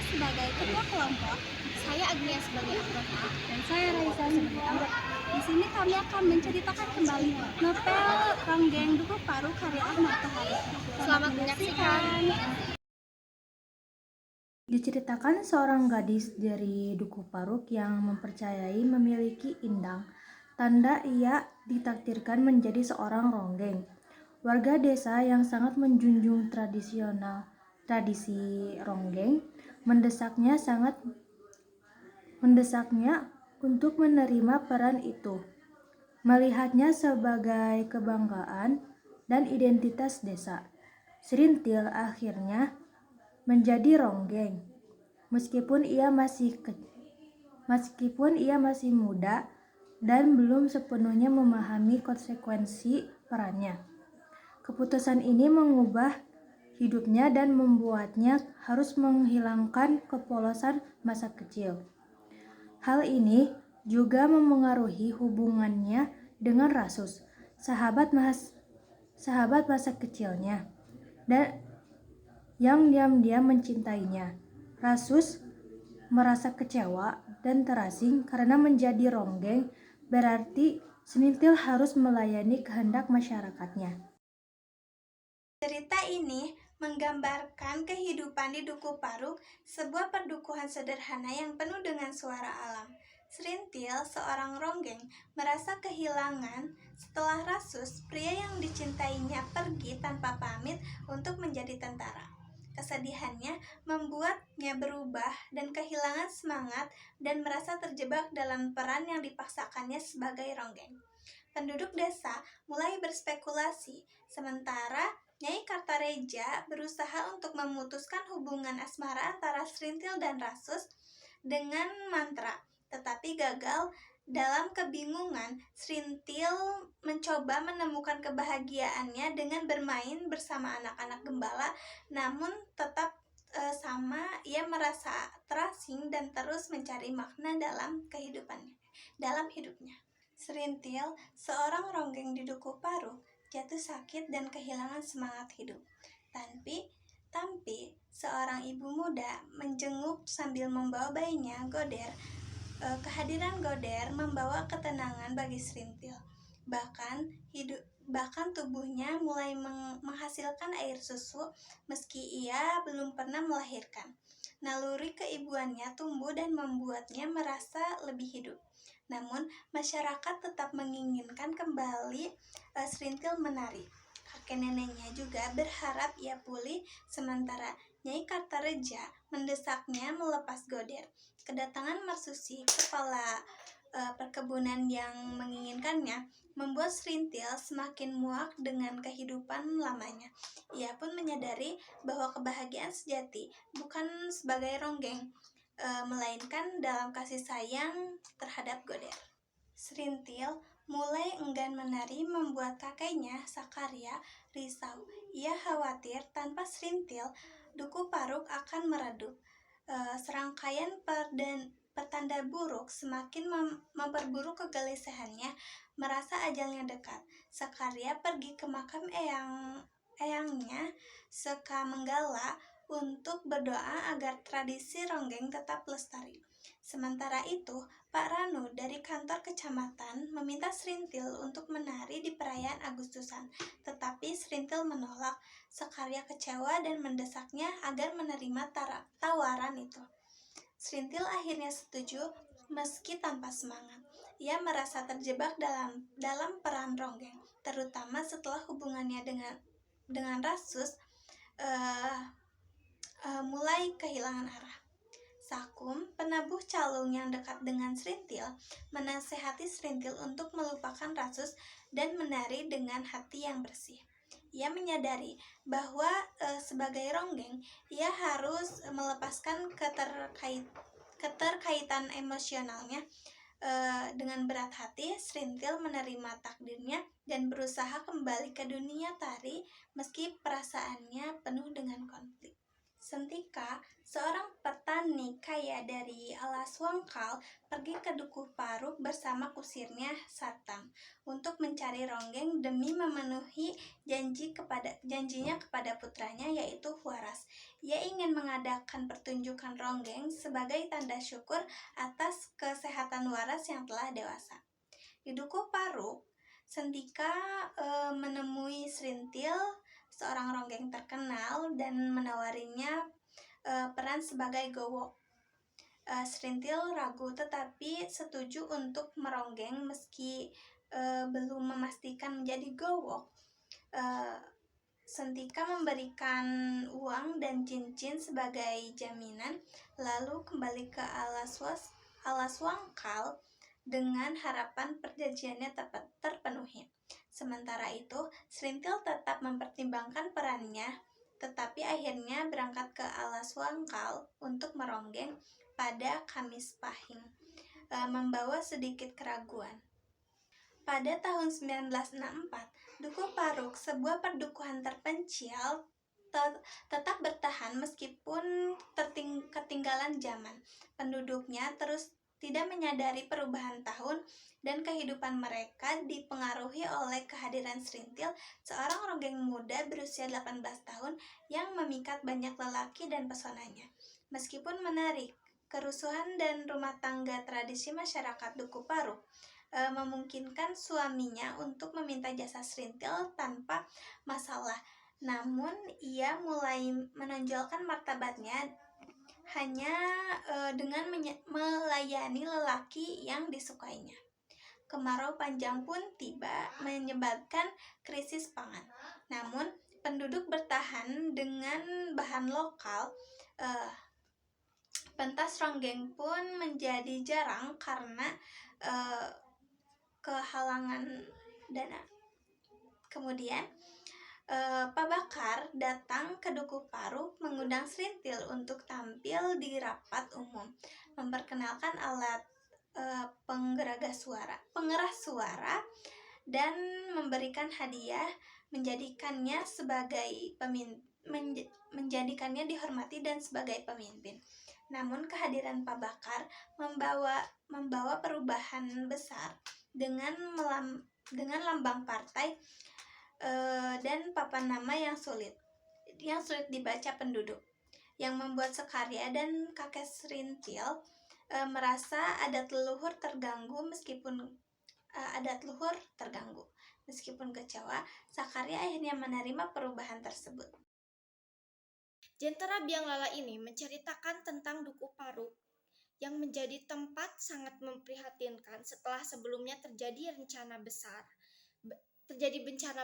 sebagai ketua kelompok. Saya Agnia sebagai anggota. Dan saya Raisa sebagai anggota. Di sini kami akan menceritakan kembali novel Ronggeng Duku Paru karya Ahmad Tohari. Selamat menyaksikan. Diceritakan seorang gadis dari Duku Paruk yang mempercayai memiliki indang, tanda ia ditakdirkan menjadi seorang ronggeng. Warga desa yang sangat menjunjung tradisi ronggeng mendesaknya untuk menerima peran itu, melihatnya sebagai kebanggaan dan identitas desa. Serintil akhirnya menjadi ronggeng, meskipun ia masih muda dan belum sepenuhnya memahami konsekuensi perannya. Keputusan ini mengubah hidupnya dan membuatnya harus menghilangkan kepolosan masa kecil. Hal ini juga memengaruhi hubungannya dengan Rasus, sahabat masa kecilnya, dan yang diam-diam mencintainya. Rasus merasa kecewa dan terasing karena menjadi ronggeng berarti Serintil harus melayani kehendak masyarakatnya. Cerita ini menggambarkan kehidupan di Duku Paruk, sebuah perdukuhan sederhana yang penuh dengan suara alam. Serintil, seorang ronggeng, merasa kehilangan setelah Rasus, pria yang dicintainya, pergi tanpa pamit untuk menjadi tentara. Kesedihannya membuatnya berubah dan kehilangan semangat dan merasa terjebak dalam peran yang dipaksakannya sebagai ronggeng. Penduduk desa mulai berspekulasi, sementara Nyai Kartareja berusaha untuk memutuskan hubungan asmara antara Serintil dan Rasus dengan mantra, tetapi gagal. Dalam kebingungan, Serintil mencoba menemukan kebahagiaannya dengan bermain bersama anak-anak gembala, namun tetap sama ia merasa terasing dan terus mencari makna dalam hidupnya. Serintil, seorang ronggeng di Duku Paruk, jatuh sakit dan kehilangan semangat hidup. Tampi, seorang ibu muda, menjenguk sambil membawa bayinya, Goder. Kehadiran Goder membawa ketenangan bagi Serintil. Bahkan tubuhnya mulai menghasilkan air susu meski ia belum pernah melahirkan. Naluri keibuannya tumbuh dan membuatnya merasa lebih hidup. Namun, masyarakat tetap menginginkan kembali Serintil menari. Kakek neneknya juga berharap ia pulih, sementara Nyai Kartareja mendesaknya melepas Goder. Kedatangan Marsusi, kepala perkebunan yang menginginkannya, membuat Serintil semakin muak dengan kehidupan lamanya. Ia pun menyadari bahwa kebahagiaan sejati bukan sebagai ronggeng, melainkan dalam kasih sayang terhadap Goder. Serintil mulai enggan menari membuat kakeknya, Sakarya, risau. Ia khawatir tanpa Serintil, Duku Paruk akan meredup. Serangkaian pertanda buruk semakin memperburuk kegelisahannya, merasa ajalnya dekat. Sakarya pergi ke makam eyangnya, Sekamenggala, untuk berdoa agar tradisi ronggeng tetap lestari. Sementara itu, Pak Ranu dari kantor kecamatan meminta Serintil untuk menari di perayaan Agustusan, tetapi Serintil menolak. Sakarya kecewa dan mendesaknya agar menerima tawaran itu. Serintil akhirnya setuju meski tanpa semangat. Ia merasa terjebak dalam peran ronggeng, terutama setelah hubungannya dengan Rasus mulai kehilangan arah. Sakum, penabuh calung yang dekat dengan Serintil, menasehati Serintil untuk melupakan Rasus dan menari dengan hati yang bersih. Ia menyadari bahwa sebagai ronggeng, ia harus melepaskan keterkaitan emosionalnya. Dengan berat hati, Serintil menerima takdirnya dan berusaha kembali ke dunia tari meski perasaannya penuh dengan konflik. Sentika, seorang petani kaya dari alas Wangkal, pergi ke Dukuh Paruk bersama kusirnya Satam untuk mencari ronggeng demi memenuhi janjinya kepada putranya yaitu Huaras. Ia ingin mengadakan pertunjukan ronggeng sebagai tanda syukur atas kesehatan Huaras yang telah dewasa. Di Dukuh Paruk, Sentika menemui Srintil, seorang ronggeng terkenal, dan menawarinya peran sebagai gowok. Srintil ragu tetapi setuju untuk meronggeng meski belum memastikan menjadi gowok. Sentika memberikan uang dan cincin sebagai jaminan, lalu kembali ke alas Wangkal dengan harapan perjanjiannya terpenuhi. Sementara itu, Srintil tetap mempertimbangkan perannya, tetapi akhirnya berangkat ke alas Wangkal untuk meronggeng pada Kamis Pahing, membawa sedikit keraguan. Pada tahun 1964, Dukuh Paruk, sebuah perdukuhan terpencil, tetap bertahan meskipun ketinggalan zaman. Penduduknya terus tidak menyadari perubahan tahun, dan kehidupan mereka dipengaruhi oleh kehadiran Srintil, seorang ronggeng muda berusia 18 tahun yang memikat banyak lelaki dan pesonanya. Meskipun menarik, kerusuhan dan rumah tangga tradisi masyarakat Dukuh Paruk memungkinkan suaminya untuk meminta jasa Srintil tanpa masalah. Namun, ia mulai menonjolkan martabatnya hanya dengan melayani lelaki yang disukainya. Kemarau panjang pun tiba, menyebabkan krisis pangan. Namun, penduduk bertahan dengan bahan lokal. Pentas ronggeng pun menjadi jarang karena kehalangan dana. Kemudian Pak Bakar datang ke Dukuh Paruk mengundang Srintil untuk tampil di rapat umum, memperkenalkan alat pengeras suara, dan memberikan hadiah, menjadikannya dihormati dan sebagai pemimpin. Namun kehadiran Pak Bakar membawa perubahan besar dengan lambang partai dan papan nama yang sulit dibaca penduduk, yang membuat Sakarya dan kakek Srintil merasa adat leluhur terganggu. Meskipun kecewa, Sakarya akhirnya menerima perubahan tersebut. Jentera Biang Lala ini menceritakan tentang Dukuh Paruk yang menjadi tempat sangat memprihatinkan setelah sebelumnya terjadi bencana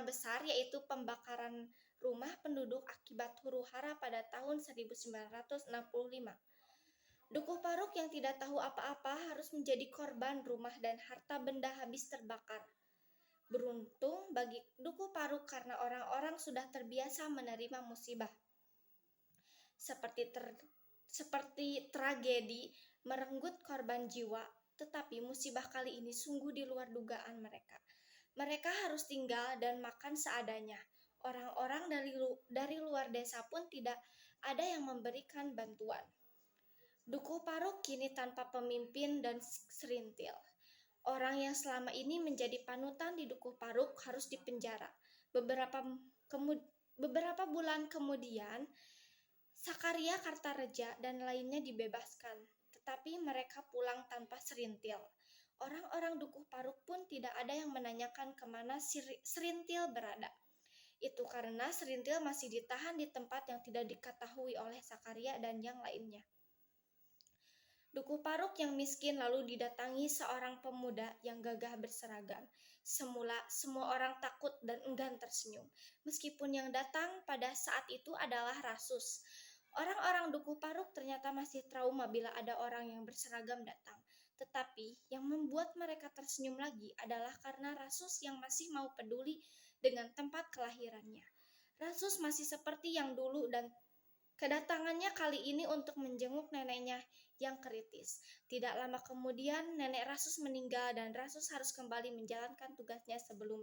besar yaitu pembakaran rumah penduduk akibat huru-hara pada tahun 1965. Dukuh Paruk yang tidak tahu apa-apa harus menjadi korban rumah dan harta benda habis terbakar. Beruntung bagi Dukuh Paruk karena orang-orang sudah terbiasa menerima musibah. Seperti tragedi merenggut korban jiwa, tetapi musibah kali ini sungguh di luar dugaan mereka. Mereka harus tinggal dan makan seadanya. Orang-orang dari luar desa pun tidak ada yang memberikan bantuan. Dukuh Paruk kini tanpa pemimpin dan Srintil. Orang yang selama ini menjadi panutan di Dukuh Paruk harus dipenjara. Beberapa bulan kemudian, Sakarya Kartareja dan lainnya dibebaskan, tetapi mereka pulang tanpa Srintil. Orang-orang Dukuh Paruk pun tidak ada yang menanyakan kemana Srintil berada. Itu karena Srintil masih ditahan di tempat yang tidak diketahui oleh Sakarya dan yang lainnya. Dukuh Paruk yang miskin lalu didatangi seorang pemuda yang gagah berseragam. Semula semua orang takut dan enggan tersenyum, meskipun yang datang pada saat itu adalah Rasus. Orang-orang Dukuh Paruk ternyata masih trauma bila ada orang yang berseragam datang. Tetapi yang membuat mereka tersenyum lagi adalah karena Rasus yang masih mau peduli dengan tempat kelahirannya. Rasus masih seperti yang dulu dan kedatangannya kali ini untuk menjenguk neneknya yang kritis. Tidak lama kemudian nenek Rasus meninggal dan Rasus harus kembali menjalankan tugasnya sebelum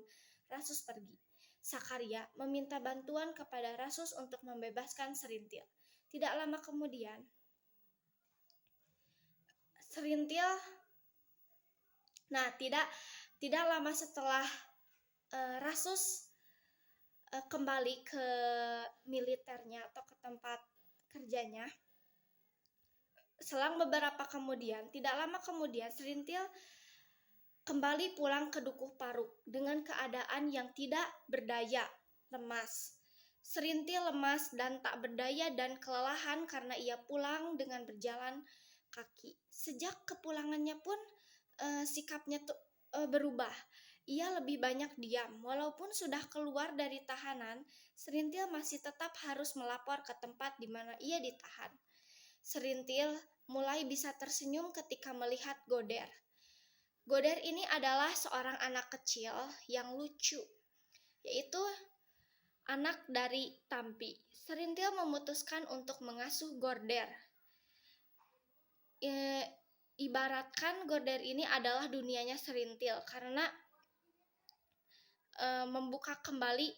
Rasus pergi. Sakarya meminta bantuan kepada Rasus untuk membebaskan Srintil. Tidak lama kemudian, Serintil, tidak lama setelah Rasus kembali ke militernya atau ke tempat kerjanya, selang beberapa kemudian, tidak lama kemudian, Serintil kembali pulang ke Dukuh Paruk dengan keadaan yang tidak berdaya, lemas. Serintil lemas dan tak berdaya dan kelelahan karena ia pulang dengan berjalan kaki. Sejak kepulangannya pun sikapnya berubah. Ia lebih banyak diam. Walaupun sudah keluar dari tahanan, Serintil masih tetap harus melapor ke tempat di mana ia ditahan. Serintil mulai bisa tersenyum ketika melihat Goder. Goder ini adalah seorang anak kecil yang lucu, yaitu anak dari Tampi. Serintil memutuskan untuk mengasuh Goder. Ibaratkan Goder ini adalah dunianya Serintil karena membuka kembali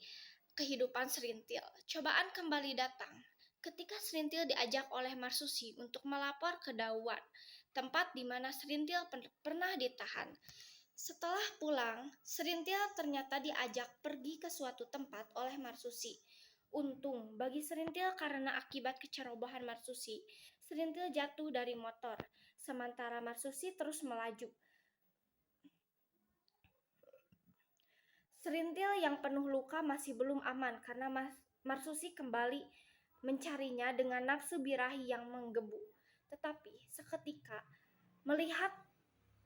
kehidupan Serintil. Cobaan kembali datang ketika Serintil diajak oleh Marsusi untuk melapor ke Dauan, tempat di mana Serintil pernah ditahan. Setelah pulang, Serintil ternyata diajak pergi ke suatu tempat oleh Marsusi. Untung bagi Serintil karena akibat kecerobohan Marsusi, Serintil jatuh dari motor, sementara Marsusi terus melaju. Serintil yang penuh luka masih belum aman karena Marsusi kembali mencarinya dengan nafsu birahi yang menggebu. Tetapi seketika melihat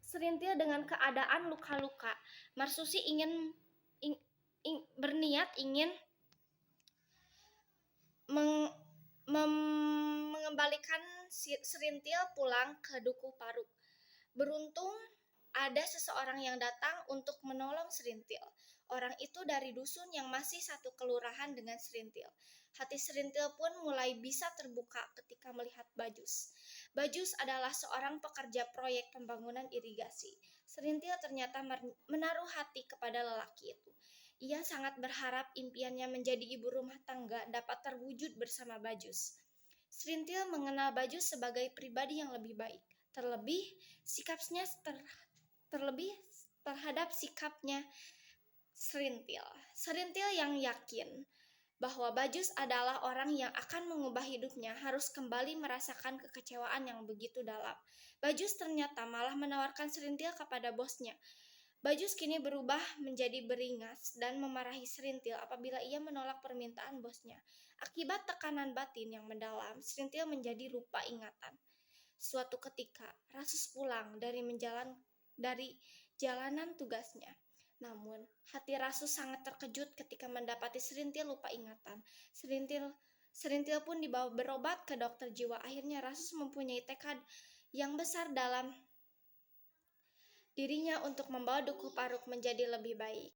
Serintil dengan keadaan luka-luka, Marsusi berniat ingin mengembalikan Serintil pulang ke Dukuh Paruk. Beruntung ada seseorang yang datang untuk menolong Serintil. Orang itu dari dusun yang masih satu kelurahan dengan Serintil. Hati Serintil pun mulai bisa terbuka ketika melihat Bajus. Bajus adalah seorang pekerja proyek pembangunan irigasi. Serintil ternyata menaruh hati kepada lelaki itu. Ia sangat berharap impiannya menjadi ibu rumah tangga dapat terwujud bersama Bajus. Serintil mengenal Bajus sebagai pribadi yang lebih baik. Terlebih terhadap sikapnya Serintil. Serintil yang yakin bahwa Bajus adalah orang yang akan mengubah hidupnya harus kembali merasakan kekecewaan yang begitu dalam. Bajus ternyata malah menawarkan Serintil kepada bosnya. Bajus kini berubah menjadi beringas dan memarahi Serintil apabila ia menolak permintaan bosnya. Akibat tekanan batin yang mendalam, Serintil menjadi lupa ingatan. Suatu ketika, Rasus pulang dari jalanan tugasnya. Namun, hati Rasus sangat terkejut ketika mendapati Serintil lupa ingatan. Serintil pun dibawa berobat ke dokter jiwa. Akhirnya Rasus mempunyai tekad yang besar dalam dirinya untuk membawa Dukuh Paruk menjadi lebih baik.